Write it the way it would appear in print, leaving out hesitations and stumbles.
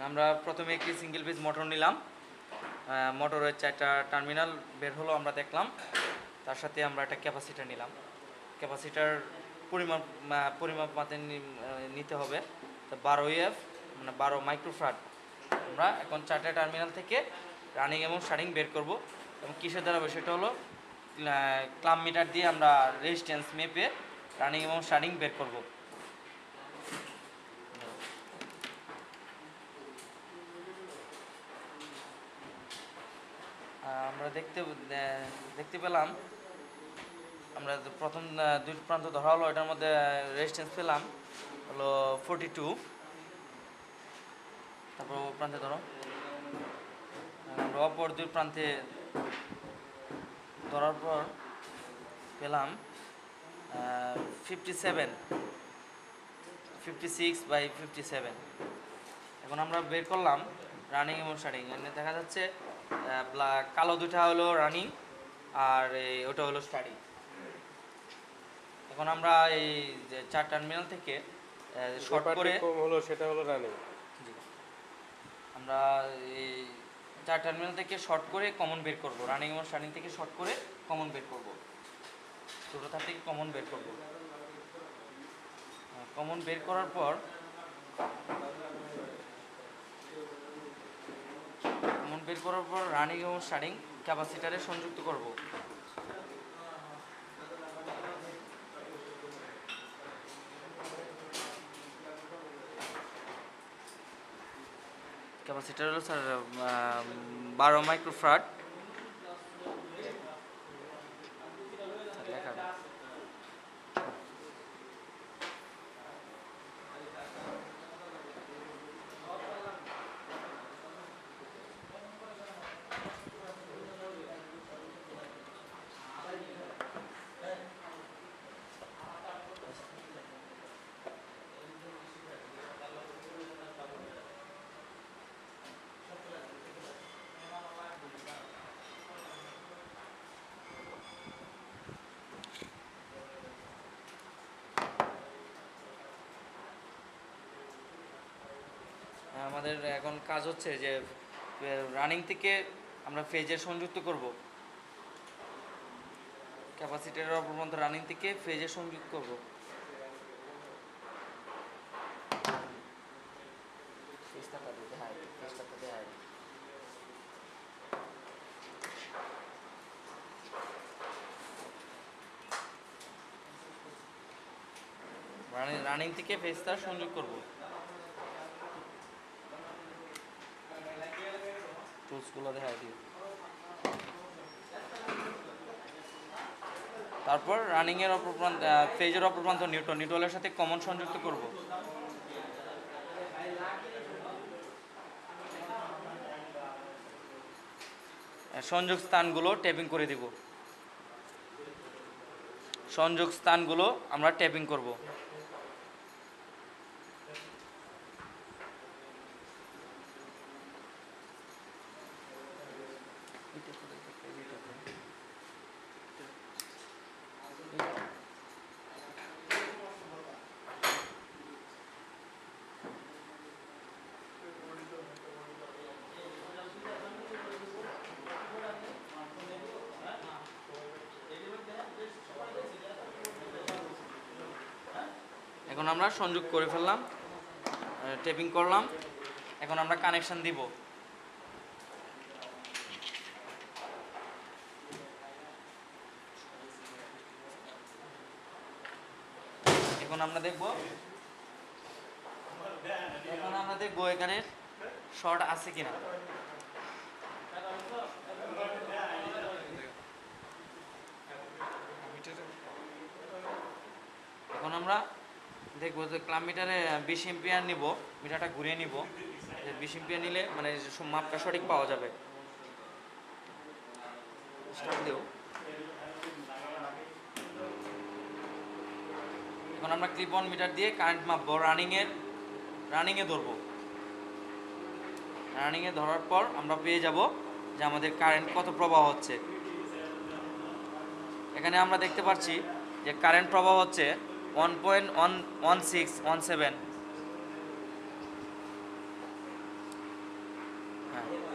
আমরা প্রথমে একটি সিঙ্গেল পেজ মোটর নিলাম। মোটরের 4টা টার্মিনাল বের হলো আমরা দেখলাম। তার সাথে আমরা একটা ক্যাপাসিটার নিলাম। ক্যাপাসিটার পরিমাপ মাতে নিতে হবে। তো 12 মানে 12 মাইক্রোফ্যারাড। আমরা এখন 4টা টার্মিনাল থেকে রানিং এবং স্টার্টিং বের করব। এবং কিসের দ্বারা হবে সেটা হলো ক্লাম মিটার দিয়ে আমরা রেজিস্ট্যান্স মেপে রানিং এবং স্টার্টিং বের করব। আমরা দেখতে পেলাম, আমরা প্রথম দুই প্রান্ত ধরা হলো, এটার মধ্যে রেজিস্ট্যান্স পেলাম হলো 42। তারপর ও প্রান্তে ধরো, আমরা অপর দুই প্রান্তে ধরার পর পেলাম 57, 56/57। এখন আমরা বের করলাম রানিং এবং স্টার্টিং। এখানে দেখা যাচ্ছে কালো দুটা হলো রানিং আর ওটা হলো স্টার্টিং। এখন আমরা এই যে 4 টার্মিনাল থেকে শর্ট করে কম হলো সেটা হলো রানিং। আমরা এই 4 টার্মিনাল থেকে শর্ট করে কমন বের করব। রানিং এবং স্টার্টিং থেকে শর্ট করে কমন বের করব। ছোটো তার থেকে কমন বের করব। কমন বের করার পর রানিং এবং স্টার্টিং ক্যাপাসিটারে সংযুক্ত করব। ক্যাপাসিটার হলো স্যার 12 মাইক্রোফ্যারাড। আমাদের এখন কাজ হচ্ছে যে রানিং থেকে আমরা ফেজে সংযুক্ত করব। ক্যাপাসিটরের অপর প্রান্ত রানিং থেকে ফেজে সংযুক্ত করব। রানিং থেকে ফেজটা সংযোগ করব। টুলসগুলো দেখাই দিই। তারপর রানিং এর অপর প্রান্ত ফেজের অপর প্রান্ত নিউট্রালের সাথে কমন সংযুক্ত করব। সংযোগ স্থানগুলো ট্যাপিং করে দিব। সংযোগ স্থানগুলো আমরা ট্যাপিং করব। এখন আমরা সংযোগ করে ফেললাম, ট্যাপিং করলাম। এখন আমরা কানেকশন দিব। এখন আমরা দেখব এখানে শর্ট আছে কিনা। এখন আমরা দেখবো যে ক্লাম মিটারে 20 এম্পিয়ার নিব, মিটারটা ঘুরিয়ে নিব। 20 এম্পিয়ার নিলে মানে মাপটা সঠিক পাওয়া যাবে। এখন আমরা ক্লিপ অন মিটার দিয়ে কারেন্ট মাপবো। রানিংয়ে ধরবো। রানিংয়ে ধরার পর আমরা পেয়ে যাব যে আমাদের কারেন্ট কত প্রবাহ হচ্ছে। এখানে আমরা দেখতে পাচ্ছি যে কারেন্ট প্রবাহ হচ্ছে 1.1617। না